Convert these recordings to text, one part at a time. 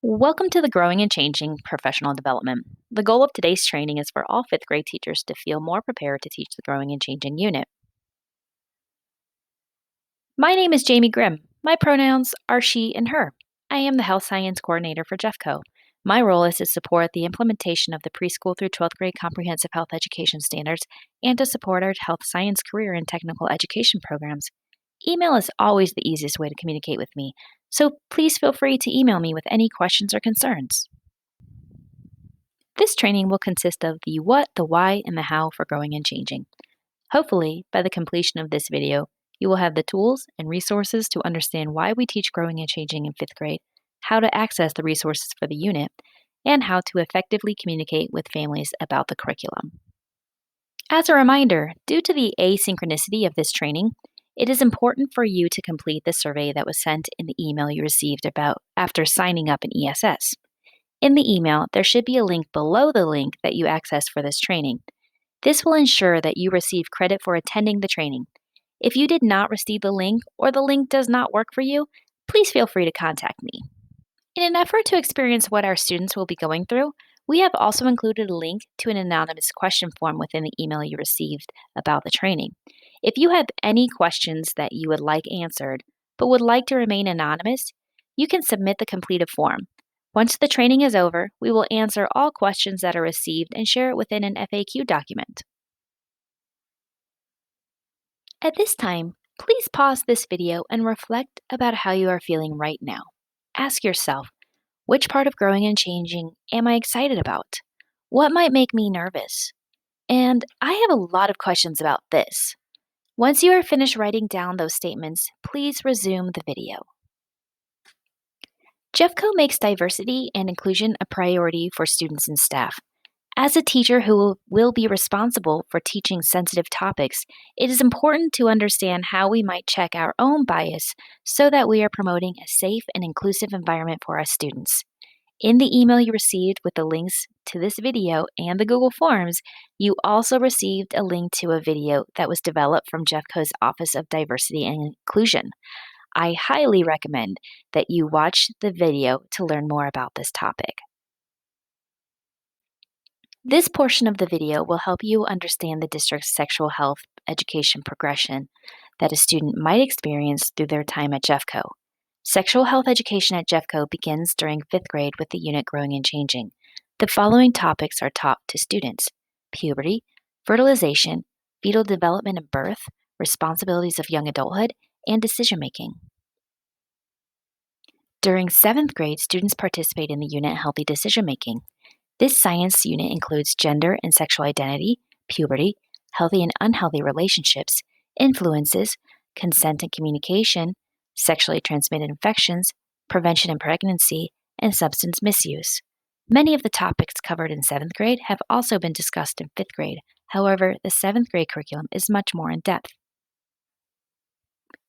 Welcome to the Growing and Changing Professional Development. The goal of today's training is for all fifth grade teachers to feel more prepared to teach the Growing and Changing unit. My name is Jamie Grimm. My pronouns are she and her. I am the Health Science Coordinator for Jeffco. My role is to support the implementation of the preschool through 12th grade comprehensive health education standards and to support our health science career and technical education programs. Email is always the easiest way to communicate with me, so please feel free to email me with any questions or concerns. This training will consist of the what, the why, and the how for growing and changing. Hopefully, by the completion of this video, you will have the tools and resources to understand why we teach growing and changing in fifth grade, how to access the resources for the unit, and how to effectively communicate with families about the curriculum. As a reminder, due to the asynchronicity of this training, it is important for you to complete the survey that was sent in the email you received after signing up in ESS. In the email, there should be a link below the link that you accessed for this training. This will ensure that you receive credit for attending the training. If you did not receive the link or the link does not work for you, please feel free to contact me. In an effort to experience what our students will be going through, we have also included a link to an anonymous question form within the email you received about the training. If you have any questions that you would like answered but would like to remain anonymous, you can submit the completed form. Once the training is over, we will answer all questions that are received and share it within an FAQ document. At this time, please pause this video and reflect about how you are feeling right now. Ask yourself, which part of growing and changing am I excited about? What might make me nervous? And I have a lot of questions about this. Once you are finished writing down those statements, please resume the video. Jeffco makes diversity and inclusion a priority for students and staff. As a teacher who will be responsible for teaching sensitive topics, it is important to understand how we might check our own bias so that we are promoting a safe and inclusive environment for our students. In the email you received with the links to this video and the Google Forms, you also received a link to a video that was developed from Jeffco's Office of Diversity and Inclusion. I highly recommend that you watch the video to learn more about this topic. This portion of the video will help you understand the district's sexual health education progression that a student might experience through their time at Jeffco. Sexual health education at Jeffco begins during fifth grade with the unit Growing and Changing. The following topics are taught to students: puberty, fertilization, fetal development and birth, responsibilities of young adulthood, and decision making. During seventh grade, students participate in the unit Healthy Decision Making. This science unit includes gender and sexual identity, puberty, healthy and unhealthy relationships, influences, consent and communication, sexually transmitted infections, prevention and pregnancy, and substance misuse. Many of the topics covered in seventh grade have also been discussed in fifth grade. However, the seventh grade curriculum is much more in depth.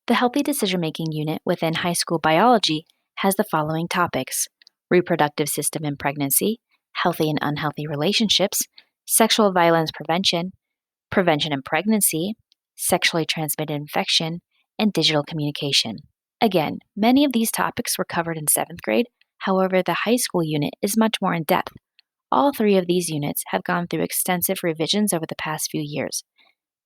The Healthy Decision Making unit within high school biology has the following topics: reproductive system and pregnancy, healthy and unhealthy relationships, sexual violence prevention, prevention and pregnancy, sexually transmitted infection, and digital communication. Again, many of these topics were covered in seventh grade. However, the high school unit is much more in depth. All three of these units have gone through extensive revisions over the past few years.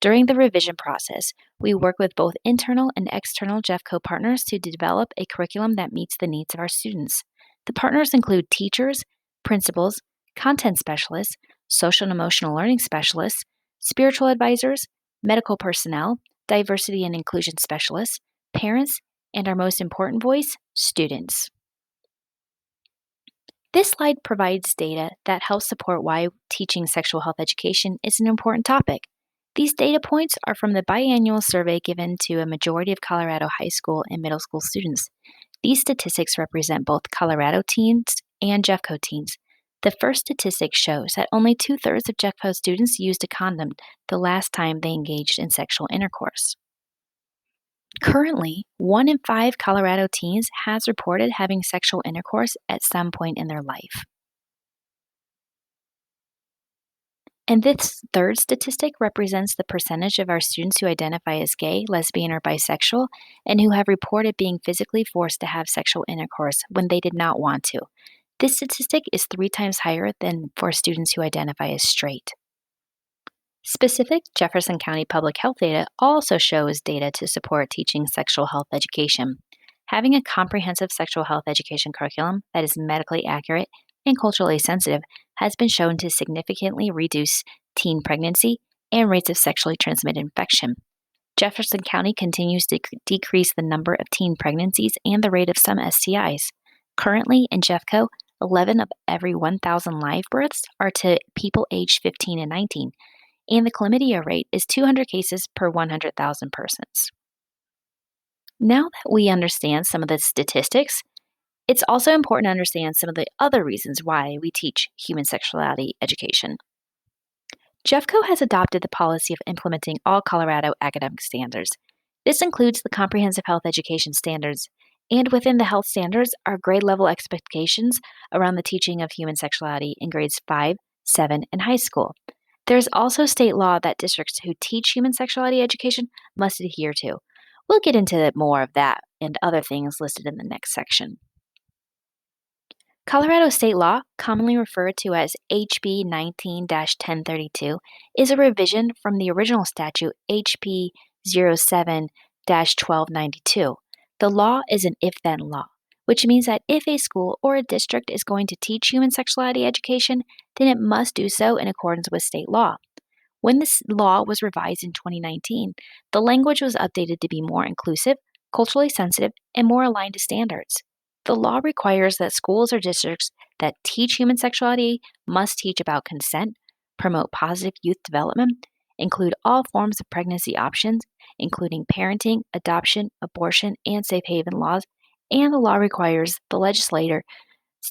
During the revision process, we work with both internal and external Jeffco partners to develop a curriculum that meets the needs of our students. The partners include teachers, principals, content specialists, social and emotional learning specialists, spiritual advisors, medical personnel, diversity and inclusion specialists, parents, and our most important voice, students. This slide provides data that helps support why teaching sexual health education is an important topic. These data points are from the biannual survey given to a majority of Colorado high school and middle school students. These statistics represent both Colorado teens and Jeffco teens. The first statistic shows that only 2/3 of Jeffco students used a condom the last time they engaged in sexual intercourse. Currently, 1 in 5 Colorado teens has reported having sexual intercourse at some point in their life. And this third statistic represents the percentage of our students who identify as gay, lesbian, or bisexual, and who have reported being physically forced to have sexual intercourse when they did not want to. This statistic is 3 times higher than for students who identify as straight. Specific Jefferson County public health data also shows data to support teaching sexual health education. Having a comprehensive sexual health education curriculum that is medically accurate and culturally sensitive has been shown to significantly reduce teen pregnancy and rates of sexually transmitted infection. Jefferson County continues to decrease the number of teen pregnancies and the rate of some STIs. Currently, in Jeffco, 11 of every 1,000 live births are to people aged 15 and 19, and the chlamydia rate is 200 cases per 100,000 persons. Now that we understand some of the statistics, it's also important to understand some of the other reasons why we teach human sexuality education. Jeffco has adopted the policy of implementing all Colorado academic standards. This includes the Comprehensive Health Education Standards, and within the health standards are grade level expectations around the teaching of human sexuality in grades 5, 7, and high school. There's also state law that districts who teach human sexuality education must adhere to. We'll get into more of that and other things listed in the next section. Colorado state law, commonly referred to as HB 19-1032, is a revision from the original statute HB 07-1292. The law is an if-then law, which means that if a school or a district is going to teach human sexuality education, then it must do so in accordance with state law. When this law was revised in 2019, the language was updated to be more inclusive, culturally sensitive, and more aligned to standards. The law requires that schools or districts that teach human sexuality must teach about consent, promote positive youth development, include all forms of pregnancy options, including parenting, adoption, abortion, and safe haven laws, and the law requires the legislator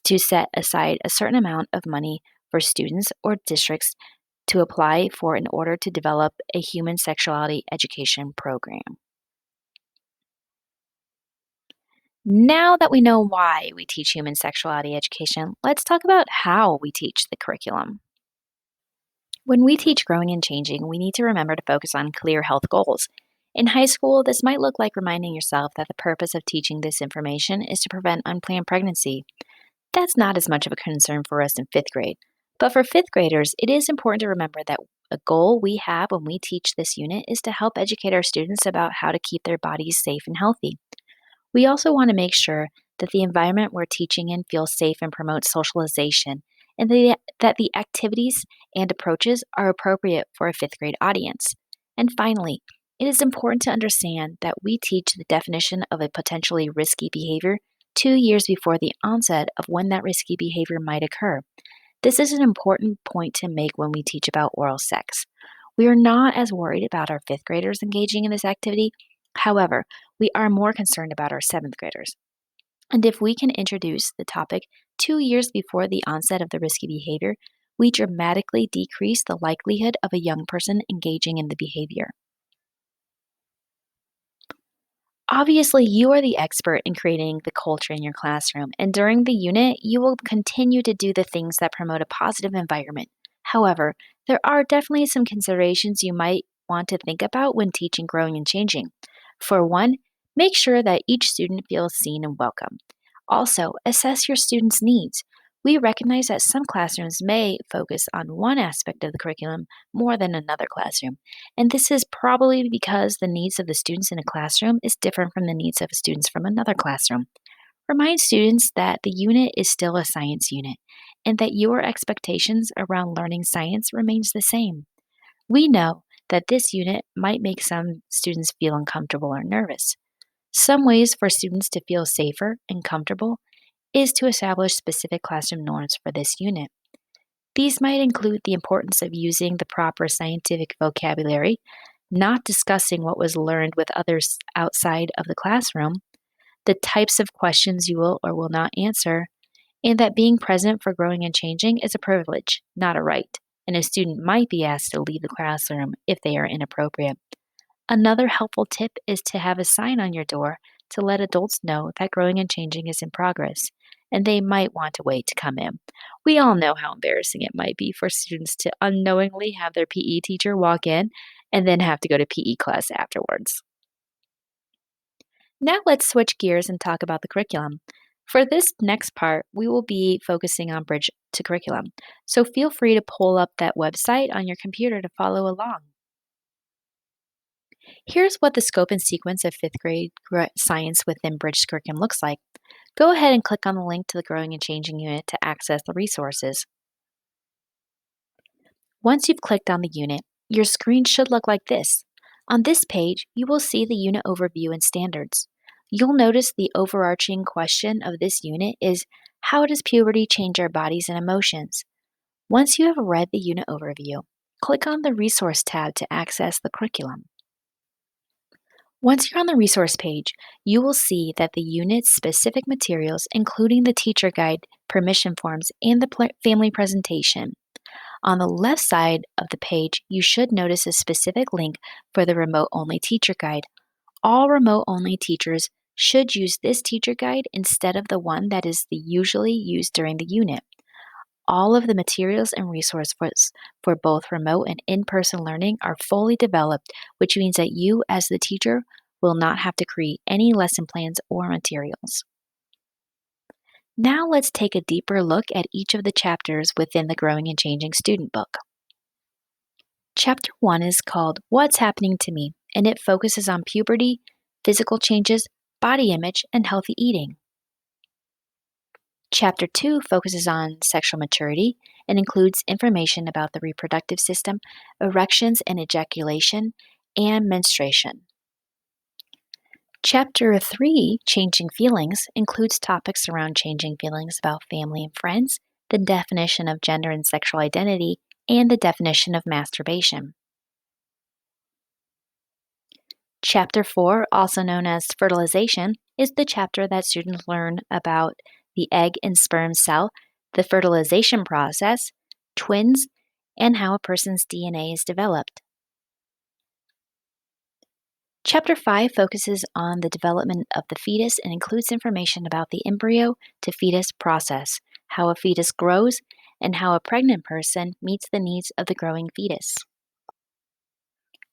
to set aside a certain amount of money for students or districts to apply for in order to develop a human sexuality education program. Now that we know why we teach human sexuality education, let's talk about how we teach the curriculum. When we teach growing and changing, we need to remember to focus on clear health goals. In high school, this might look like reminding yourself that the purpose of teaching this information is to prevent unplanned pregnancy. That's not as much of a concern for us in fifth grade. But for fifth graders, it is important to remember that a goal we have when we teach this unit is to help educate our students about how to keep their bodies safe and healthy. We also want to make sure that the environment we're teaching in feels safe and promotes socialization, and that the activities and approaches are appropriate for a fifth grade audience. And finally, it is important to understand that we teach the definition of a potentially risky behavior 2 years before the onset of when that risky behavior might occur. This is an important point to make when we teach about oral sex. We are not as worried about our fifth graders engaging in this activity. However, we are more concerned about our seventh graders. And if we can introduce the topic 2 years before the onset of the risky behavior, we dramatically decrease the likelihood of a young person engaging in the behavior. Obviously, you are the expert in creating the culture in your classroom, and during the unit, you will continue to do the things that promote a positive environment. However, there are definitely some considerations you might want to think about when teaching growing and changing. For one, make sure that each student feels seen and welcome. Also, assess your students' needs. We recognize that some classrooms may focus on one aspect of the curriculum more than another classroom, and this is probably because the needs of the students in a classroom is different from the needs of students from another classroom. Remind students that the unit is still a science unit and that your expectations around learning science remains the same. We know that this unit might make some students feel uncomfortable or nervous. Some ways for students to feel safer and comfortable is to establish specific classroom norms for this unit. These might include the importance of using the proper scientific vocabulary, not discussing what was learned with others outside of the classroom, the types of questions you will or will not answer, and that being present for growing and changing is a privilege, not a right, and a student might be asked to leave the classroom if they are inappropriate. Another helpful tip is to have a sign on your door to let adults know that growing and changing is in progress, and they might want to wait to come in. We all know how embarrassing it might be for students to unknowingly have their PE teacher walk in and then have to go to PE class afterwards. Now let's switch gears and talk about the curriculum. For this next part, we will be focusing on Bridge to Curriculum, so feel free to pull up that website on your computer to follow along. Here's what the scope and sequence of fifth grade science within Bridge Curriculum looks like. Go ahead and click on the link to the Growing and Changing unit to access the resources. Once you've clicked on the unit, your screen should look like this. On this page, you will see the unit overview and standards. You'll notice the overarching question of this unit is, how does puberty change our bodies and emotions? Once you have read the unit overview, click on the Resource tab to access the curriculum. Once you're on the resource page, you will see that the unit's specific materials, including the teacher guide, permission forms, and the family presentation. On the left side of the page, you should notice a specific link for the remote-only teacher guide. All remote-only teachers should use this teacher guide instead of the one that is usually used during the unit. All of the materials and resources for both remote and in-person learning are fully developed, which means that you, as the teacher, will not have to create any lesson plans or materials. Now let's take a deeper look at each of the chapters within the Growing and Changing student book. Chapter 1 is called What's Happening to Me, and it focuses on puberty, physical changes, body image, and healthy eating. Chapter 2 focuses on sexual maturity and includes information about the reproductive system, erections and ejaculation, and menstruation. Chapter 3, Changing Feelings, includes topics around changing feelings about family and friends, the definition of gender and sexual identity, and the definition of masturbation. Chapter 4, also known as fertilization, is the chapter that students learn about the egg and sperm cell, the fertilization process, twins, and how a person's DNA is developed. Chapter 5 focuses on the development of the fetus and includes information about the embryo to fetus process, how a fetus grows, and how a pregnant person meets the needs of the growing fetus.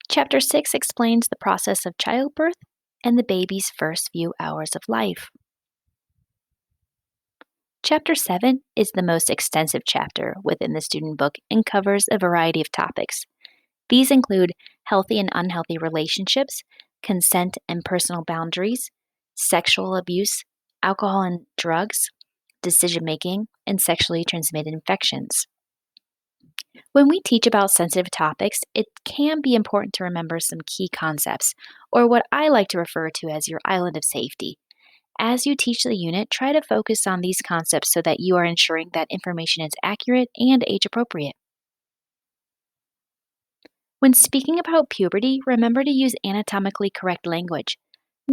Chapter 6 explains the process of childbirth and the baby's first few hours of life. Chapter 7 is the most extensive chapter within the student book and covers a variety of topics. These include healthy and unhealthy relationships, consent and personal boundaries, sexual abuse, alcohol and drugs, decision making, and sexually transmitted infections. When we teach about sensitive topics, it can be important to remember some key concepts, or what I like to refer to as your island of safety. As you teach the unit, try to focus on these concepts so that you are ensuring that information is accurate and age appropriate. When speaking about puberty, remember to use anatomically correct language.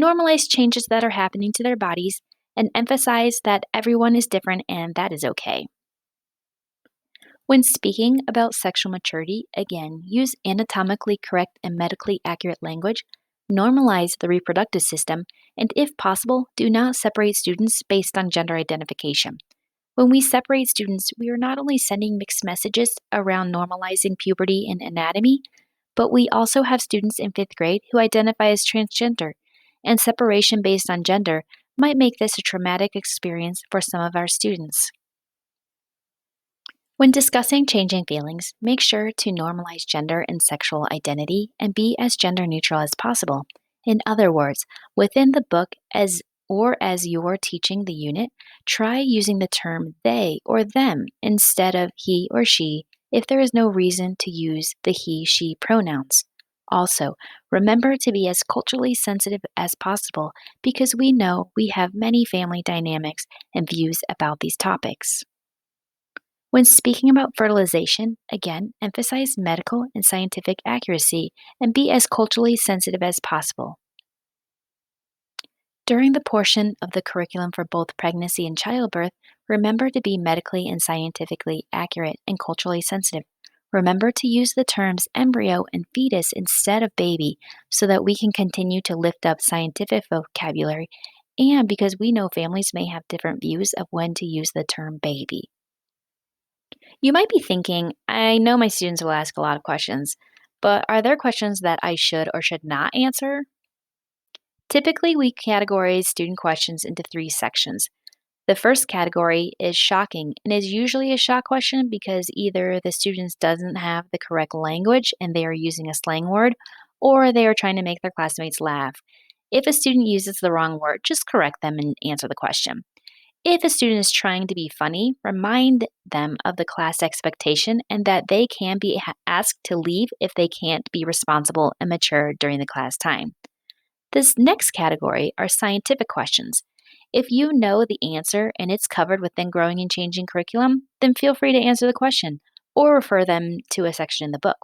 Normalize changes that are happening to their bodies and emphasize that everyone is different and that is okay. When speaking about sexual maturity, again, use anatomically correct and medically accurate language, normalize the reproductive system, and if possible, do not separate students based on gender identification. When we separate students, we are not only sending mixed messages around normalizing puberty and anatomy, but we also have students in fifth grade who identify as transgender, and separation based on gender might make this a traumatic experience for some of our students. When discussing changing feelings, make sure to normalize gender and sexual identity and be as gender neutral as possible. In other words, within the book as you're teaching the unit, try using the term they or them instead of he or she if there is no reason to use the he, she pronouns. Also, remember to be as culturally sensitive as possible because we know we have many family dynamics and views about these topics. When speaking about fertilization, again, emphasize medical and scientific accuracy and be as culturally sensitive as possible. During the portion of the curriculum for both pregnancy and childbirth, remember to be medically and scientifically accurate and culturally sensitive. Remember to use the terms embryo and fetus instead of baby so that we can continue to lift up scientific vocabulary and because we know families may have different views of when to use the term baby. You might be thinking, I know my students will ask a lot of questions, but are there questions that I should or should not answer? Typically, we categorize student questions into 3 sections. The first category is shocking and is usually a shock question because either the student doesn't have the correct language and they are using a slang word, or they are trying to make their classmates laugh. If a student uses the wrong word, just correct them and answer the question. If a student is trying to be funny, remind them of the class expectation and that they can be asked to leave if they can't be responsible and mature during the class time. This next category are scientific questions. If you know the answer and it's covered within growing and changing curriculum, then feel free to answer the question or refer them to a section in the book.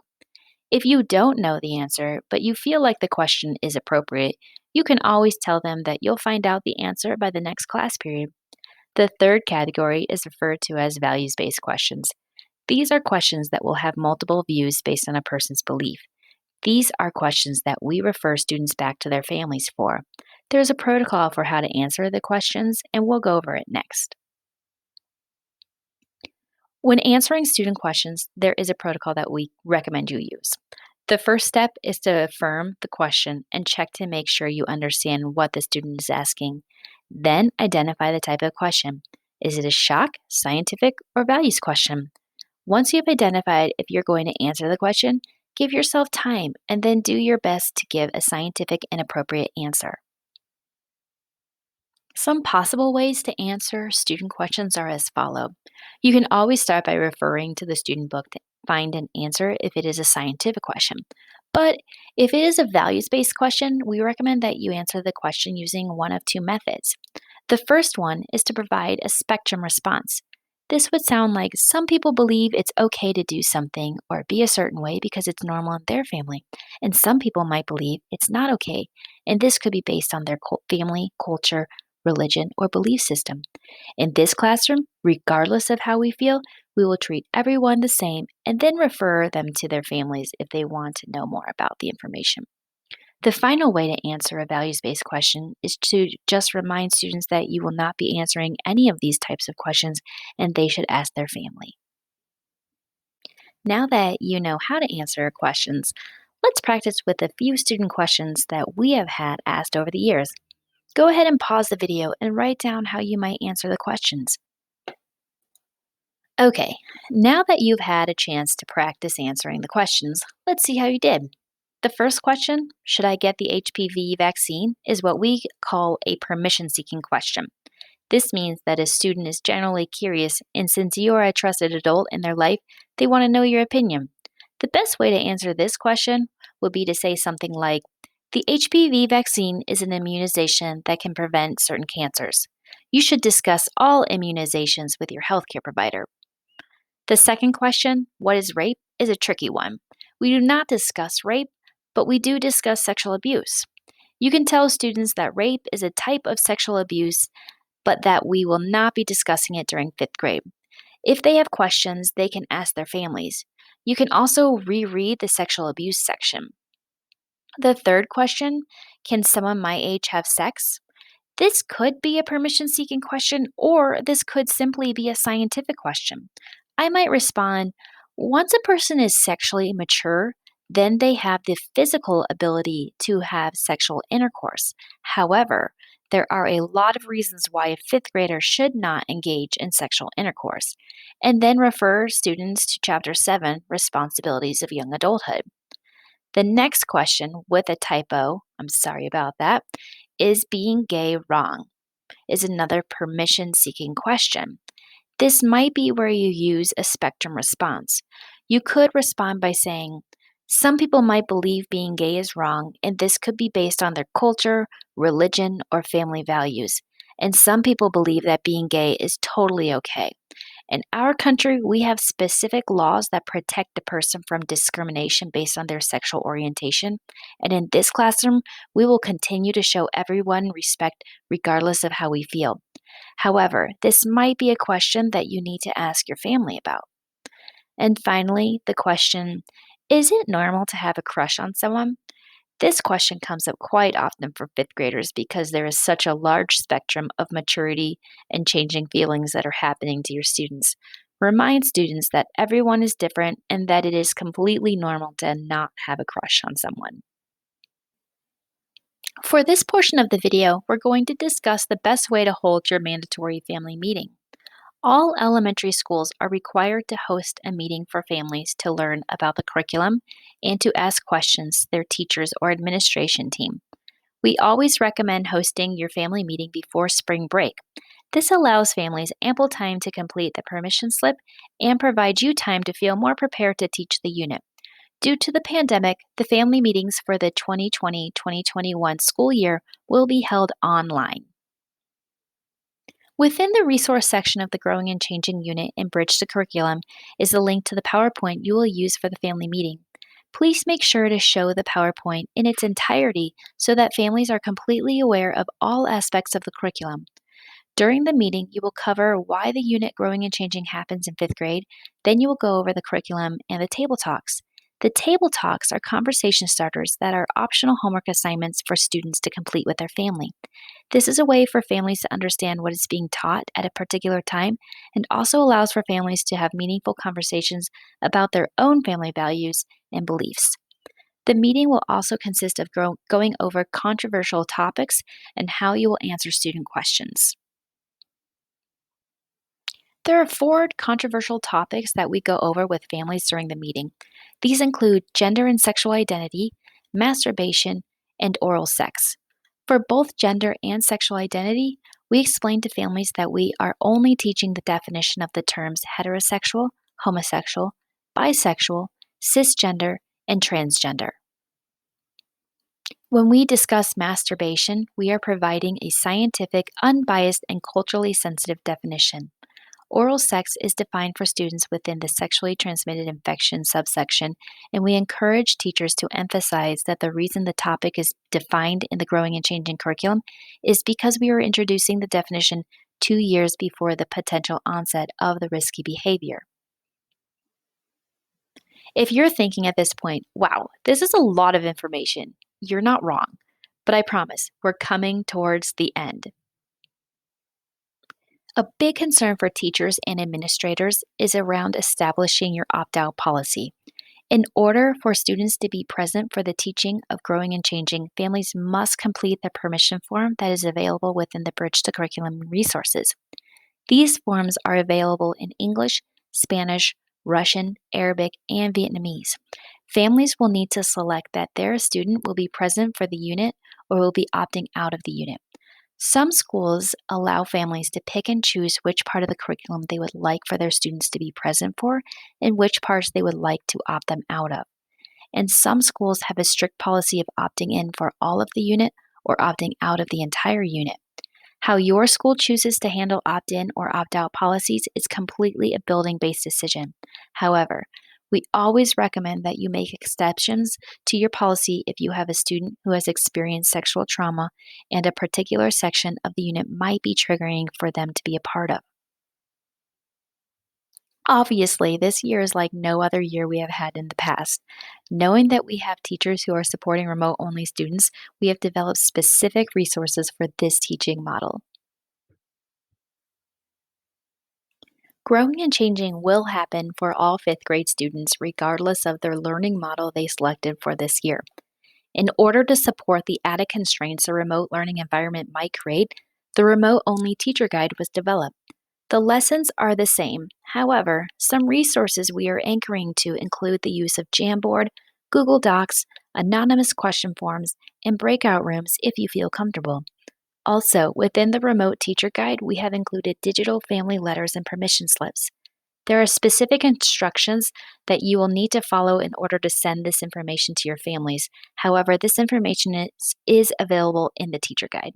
If you don't know the answer, but you feel like the question is appropriate, you can always tell them that you'll find out the answer by the next class period. The third category is referred to as values based questions. These are questions that will have multiple views based on a person's belief. These are questions that we refer students back to their families for. There's a protocol for how to answer the questions, and we'll go over it next. When answering student questions, there is a protocol that we recommend you use. The first step is to affirm the question and check to make sure you understand what the student is asking. Then identify the type of question. Is it a shock, scientific, or values question? Once you've identified if you're going to answer the question, give yourself time and then do your best to give a scientific and appropriate answer. Some possible ways to answer student questions are as follow. You can always start by referring to the student book to find an answer if it is a scientific question. But if it is a values based question, we recommend that you answer the question using one of two methods. The first one is to provide a spectrum response. This would sound like some people believe it's okay to do something or be a certain way because it's normal in their family, and some people might believe it's not okay, and this could be based on their family, culture, religion, or belief system. In this classroom, regardless of how we feel, we will treat everyone the same and then refer them to their families if they want to know more about the information. The final way to answer a values based question is to just remind students that you will not be answering any of these types of questions and they should ask their family. Now that you know how to answer questions, let's practice with a few student questions that we have had asked over the years. Go ahead and pause the video and write down how you might answer the questions. Okay, now that you've had a chance to practice answering the questions, let's see how you did. The first question, should I get the HPV vaccine, is what we call a permission seeking question. This means that a student is generally curious, and since you are a trusted adult in their life, they want to know your opinion. The best way to answer this question would be to say something like, the HPV vaccine is an immunization that can prevent certain cancers. You should discuss all immunizations with your healthcare provider. The second question, what is rape, is a tricky one. We do not discuss rape, but we do discuss sexual abuse. You can tell students that rape is a type of sexual abuse, but that we will not be discussing it during fifth grade. If they have questions, they can ask their families. You can also reread the sexual abuse section. The third question, can someone my age have sex? This could be a permission seeking question, or this could simply be a scientific question. I might respond, once a person is sexually mature, then they have the physical ability to have sexual intercourse. However, there are a lot of reasons why a fifth grader should not engage in sexual intercourse, and then refer students to Chapter 7 Responsibilities of Young Adulthood. The next question with a typo, I'm sorry about that, is being gay wrong? Is another permission seeking question. This might be where you use a spectrum response. You could respond by saying, some people might believe being gay is wrong, and this could be based on their culture, religion, or family values. And some people believe that being gay is totally okay. In our country, we have specific laws that protect a person from discrimination based on their sexual orientation. And in this classroom, we will continue to show everyone respect regardless of how we feel. However, this might be a question that you need to ask your family about. And finally, the question, is it normal to have a crush on someone? This question comes up quite often for fifth graders because there is such a large spectrum of maturity and changing feelings that are happening to your students. Remind students that everyone is different and that it is completely normal to not have a crush on someone. For this portion of the video, we're going to discuss the best way to hold your mandatory family meeting. All elementary schools are required to host a meeting for families to learn about the curriculum and to ask questions to their teachers or administration team. We always recommend hosting your family meeting before spring break. This allows families ample time to complete the permission slip and provides you time to feel more prepared to teach the unit. Due to the pandemic, the family meetings for the 2020-2021 school year will be held online. Within the resource section of the Growing and Changing unit in Bridge to Curriculum is the link to the PowerPoint you will use for the family meeting. Please make sure to show the PowerPoint in its entirety so that families are completely aware of all aspects of the curriculum. During the meeting, you will cover why the unit Growing and Changing happens in fifth grade. Then you will go over the curriculum and the table talks. The table talks are conversation starters that are optional homework assignments for students to complete with their family. This is a way for families to understand what is being taught at a particular time and also allows for families to have meaningful conversations about their own family values and beliefs. The meeting will also consist of going over controversial topics and how you will answer student questions. There are four controversial topics that we go over with families during the meeting. These include gender and sexual identity, masturbation, and oral sex. For both gender and sexual identity, we explain to families that we are only teaching the definition of the terms heterosexual, homosexual, bisexual, cisgender, and transgender. When we discuss masturbation, we are providing a scientific, unbiased, and culturally sensitive definition. Oral sex is defined for students within the sexually transmitted infection subsection, and we encourage teachers to emphasize that the reason the topic is defined in the Growing and Changing curriculum is because we are introducing the definition 2 years before the potential onset of the risky behavior. If you're thinking at this point, wow, this is a lot of information, you're not wrong. But I promise, we're coming towards the end. A big concern for teachers and administrators is around establishing your opt out policy. In order for students to be present for the teaching of Growing and Changing, families must complete the permission form that is available within the Bridge to Curriculum resources. These forms are available in English, Spanish, Russian, Arabic, and Vietnamese. Families will need to select that their student will be present for the unit or will be opting out of the unit. Some schools allow families to pick and choose which part of the curriculum they would like for their students to be present for and which parts they would like to opt them out of. And some schools have a strict policy of opting in for all of the unit or opting out of the entire unit. How your school chooses to handle opt in or opt out policies is completely a building based decision. However, we always recommend that you make exceptions to your policy if you have a student who has experienced sexual trauma and a particular section of the unit might be triggering for them to be a part of. Obviously, this year is like no other year we have had in the past. Knowing that we have teachers who are supporting remote only students, we have developed specific resources for this teaching model. Growing and changing will happen for all fifth grade students, regardless of their learning model they selected for this year. In order to support the added constraints a remote learning environment might create, the remote only teacher guide was developed. The lessons are the same. However, some resources we are anchoring to include the use of Jamboard, Google Docs, anonymous question forms, and breakout rooms if you feel comfortable. Also, within the remote teacher guide, we have included digital family letters and permission slips. There are specific instructions that you will need to follow in order to send this information to your families. However, this information is available in the teacher guide.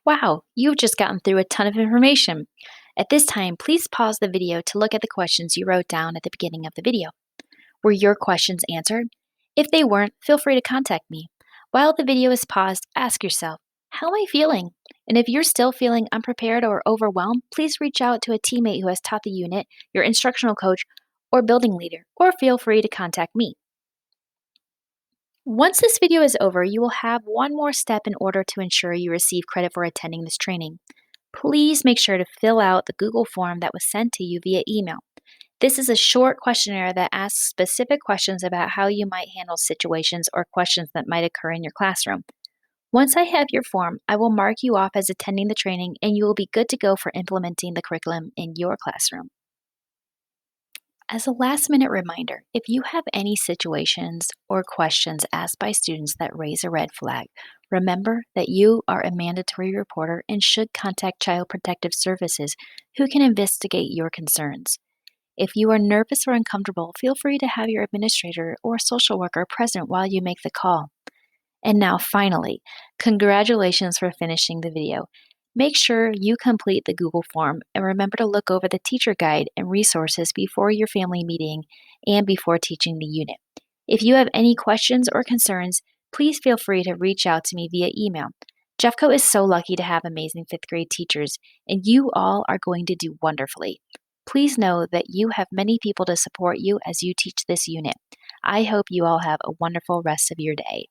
Wow, you've just gotten through a ton of information. At this time, please pause the video to look at the questions you wrote down at the beginning of the video. Were your questions answered? If they weren't, feel free to contact me. While the video is paused, ask yourself, how am I feeling? And if you're still feeling unprepared or overwhelmed, please reach out to a teammate who has taught the unit, your instructional coach, or building leader, or feel free to contact me. Once this video is over, you will have one more step in order to ensure you receive credit for attending this training. Please make sure to fill out the Google form that was sent to you via email. This is a short questionnaire that asks specific questions about how you might handle situations or questions that might occur in your classroom. Once I have your form, I will mark you off as attending the training and you will be good to go for implementing the curriculum in your classroom. As a last minute reminder, if you have any situations or questions asked by students that raise a red flag, remember that you are a mandatory reporter and should contact Child Protective Services who can investigate your concerns. If you are nervous or uncomfortable, feel free to have your administrator or social worker present while you make the call. And now, finally, congratulations for finishing the video. Make sure you complete the Google form and remember to look over the teacher guide and resources before your family meeting and before teaching the unit. If you have any questions or concerns, please feel free to reach out to me via email. Jeffco is so lucky to have amazing fifth grade teachers, and you all are going to do wonderfully. Please know that you have many people to support you as you teach this unit. I hope you all have a wonderful rest of your day.